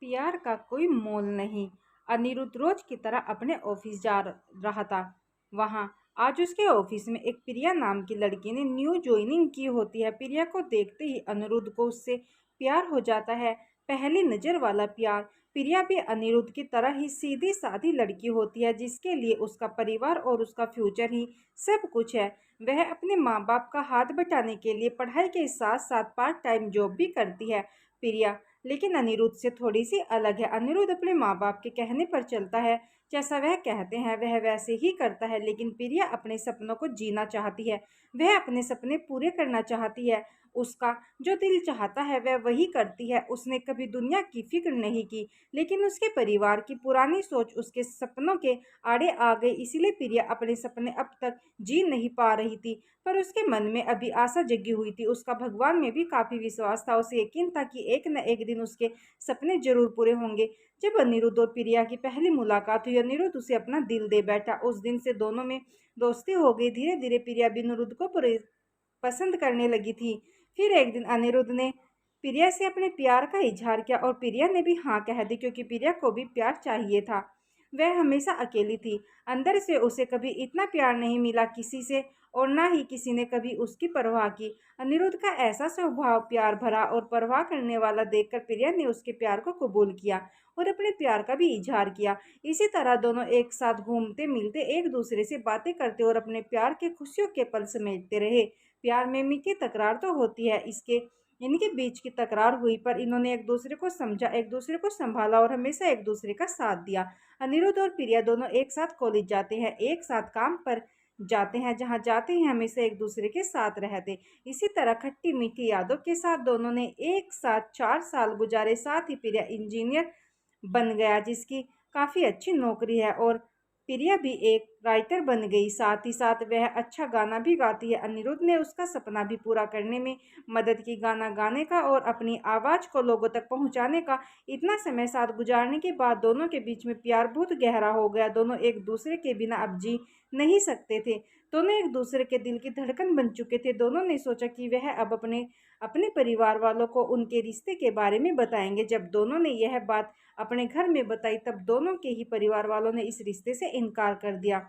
प्यार का कोई मोल नहीं। अनिरुद्ध रोज की तरह अपने ऑफिस जा रहा था। वहां आज उसके ऑफिस में एक प्रिया नाम की लड़की ने न्यू ज्वाइनिंग की होती है। प्रिया को देखते ही अनिरुद्ध को उससे प्यार हो जाता है, पहली नजर वाला प्यार। प्रिया भी अनिरुद्ध की तरह ही सीधी सादी लड़की होती है, जिसके लिए उसका परिवार और उसका फ्यूचर ही सब कुछ है। वह अपने माँ बाप का हाथ बटाने के लिए पढ़ाई के साथ साथ पार्ट टाइम जॉब भी करती है प्रिया। लेकिन अनिरुद्ध से थोड़ी सी अलग है। अनिरुद्ध अपने माँ बाप के कहने पर चलता है, जैसा वह कहते हैं वह वैसे ही करता है। लेकिन प्रिया अपने सपनों को जीना चाहती है, वह अपने सपने पूरे करना चाहती है। उसका जो दिल चाहता है वह वही करती है। उसने कभी दुनिया की फिक्र नहीं की, लेकिन उसके परिवार की पुरानी सोच उसके सपनों के आड़े आ गई। इसलिए प्रिया अपने सपने अब तक जी नहीं पा रही थी, पर उसके मन में अभी आशा जगी हुई थी। उसका भगवान में भी काफी विश्वास था। उसे यकीन था कि एक न एक दिन उसके सपने जरूर पूरे होंगे। जब अनिरुद्ध और प्रिया की पहली मुलाकात हुई, अनिरुद्ध उसे अपना दिल दे बैठा। उस दिन से दोनों में दोस्ती हो गई। धीरे धीरे प्रिया भी अनिरुद्ध को पसंद करने लगी थी। फिर एक दिन अनिरुद्ध ने प्रिया से अपने प्यार का इजहार किया और प्रिया ने भी हाँ कह दी, क्योंकि प्रिया को भी प्यार चाहिए था। वह हमेशा अकेली थी। अंदर से उसे कभी इतना प्यार नहीं मिला किसी से, और ना ही किसी ने कभी उसकी परवाह की। अनिरुद्ध का ऐसा स्वभाव प्यार भरा और परवाह करने वाला देखकर प्रिया ने उसके प्यार को कबूल किया और अपने प्यार का भी इजहार किया। इसी तरह दोनों एक साथ घूमते मिलते, एक दूसरे से बातें करते और अपने प्यार के खुशियों के पल समेटते रहे। प्यार में मीठी तकरार तो होती है, इनके बीच की तकरार हुई, पर इन्होंने एक दूसरे को समझा, एक दूसरे को संभाला और हमेशा एक दूसरे का साथ दिया। अनिरुद्ध और प्रिया दोनों एक साथ कॉलेज जाते हैं, एक साथ काम पर जाते हैं, जहां जाते हैं हमेशा एक दूसरे के साथ रहते। इसी तरह खट्टी मीठी यादों के साथ दोनों ने एक साथ 4 साल गुजारे। साथ ही प्रिया इंजीनियर बन गया, जिसकी काफी अच्छी नौकरी है, और प्रिया भी एक राइटर बन गई। साथ ही साथ वह अच्छा गाना भी गाती है। अनिरुद्ध ने उसका सपना भी पूरा करने में मदद की, गाना गाने का और अपनी आवाज को लोगों तक पहुंचाने का। इतना समय साथ गुजारने के बाद दोनों के बीच में प्यार बहुत गहरा हो गया। दोनों एक दूसरे के बिना अब जी नहीं सकते थे। दोनों एक दूसरे के दिल की धड़कन बन चुके थे। दोनों ने सोचा कि वह अब अपने अपने परिवार वालों को उनके रिश्ते के बारे में बताएंगे। जब दोनों ने यह बात अपने घर में बताई, तब दोनों के ही परिवार वालों ने इस रिश्ते से इनकार कर दिया।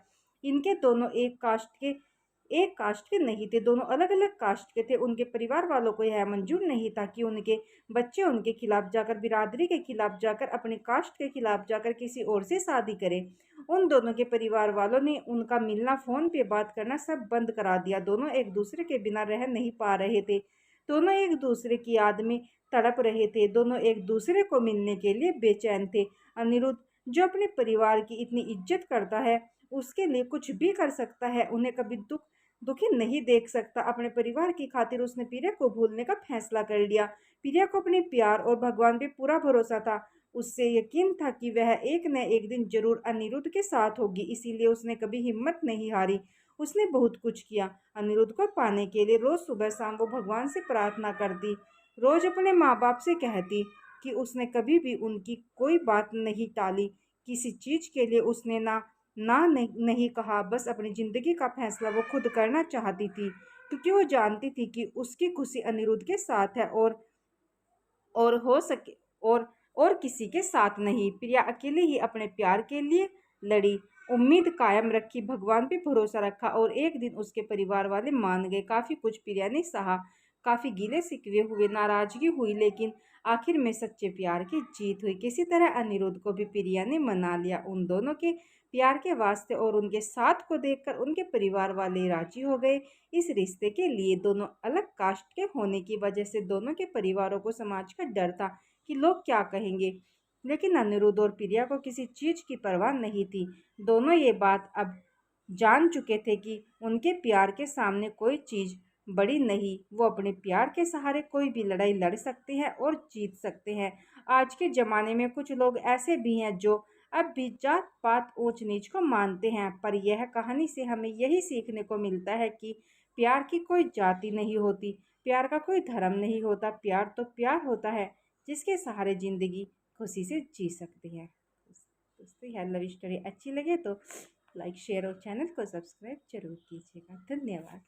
इनके दोनों एक कास्ट के नहीं थे, दोनों अलग अलग कास्ट के थे। उनके परिवार वालों को यह मंजूर नहीं था कि उनके बच्चे उनके खिलाफ जाकर, बिरादरी के खिलाफ जाकर, अपने कास्ट के खिलाफ जाकर किसी और से शादी करें। उन दोनों के परिवार वालों ने उनका मिलना, फोन पे बात करना सब बंद करा दिया। दोनों एक दूसरे के बिना रह नहीं पा रहे थे। दोनों एक दूसरे की याद में तड़प रहे थे। दोनों एक दूसरे को मिलने के लिए बेचैन थे। अनिरुद्ध, जो अपने परिवार की इतनी इज्जत करता है, उसके लिए कुछ भी कर सकता है, उन्हें कभी दुखी नहीं देख सकता। अपने परिवार की खातिर उसने प्रिया को भूलने का फैसला कर लिया। प्रिया को अपने प्यार और भगवान पे पूरा भरोसा था। उससे यकीन था कि वह एक न एक दिन जरूर अनिरुद्ध के साथ होगी, इसीलिए उसने कभी हिम्मत नहीं हारी। उसने बहुत कुछ किया। अनिरुद्ध को पाने के लिए रोज सुबह शाम वो भगवान से प्रार्थना करती, रोज अपने माँ बाप से कहती कि उसने कभी भी उनकी कोई बात नहीं टाली। किसी चीज के लिए उसने नहीं कहा। बस अपनी जिंदगी का फैसला वो खुद करना चाहती थी, क्योंकि वो जानती थी कि उसकी खुशी अनिरुद्ध के साथ है, और हो सके और किसी के साथ नहीं। प्रिया अकेले ही अपने प्यार के लिए लड़ी, उम्मीद कायम रखी, भगवान पे भरोसा रखा, और एक दिन उसके परिवार वाले मान गए। काफी कुछ प्रिया ने सहा, काफी गिले शिकवे हुए, नाराजगी हुई, लेकिन आखिर में सच्चे प्यार की जीत हुई। किसी तरह अनिरुद्ध को भी प्रिया ने मना लिया। उन दोनों के प्यार के वास्ते और उनके साथ को देखकर उनके परिवार वाले राजी हो गए। इस रिश्ते के लिए दोनों अलग कास्ट के होने की वजह से दोनों के परिवारों को समाज का डर था कि लोग क्या कहेंगे, लेकिन अनिरुद्ध और प्रिया को किसी चीज की परवाह नहीं थी। दोनों ये बात अब जान चुके थे कि उनके प्यार के सामने कोई चीज बड़ी नहीं। वो अपने प्यार के सहारे कोई भी लड़ाई लड़ सकते हैं और जीत सकते हैं। आज के जमाने में कुछ लोग ऐसे भी हैं जो अब भी जात पात ऊंच नीच को मानते हैं, पर यह कहानी से हमें यही सीखने को मिलता है कि प्यार की कोई जाति नहीं होती, प्यार का कोई धर्म नहीं होता। प्यार तो प्यार होता है, जिसके सहारे जिंदगी खुशी से जी सकते हैं। दोस्तों, यह लव स्टोरी अच्छी लगे तो लाइक, शेयर और चैनल को सब्सक्राइब जरूर कीजिएगा। धन्यवाद।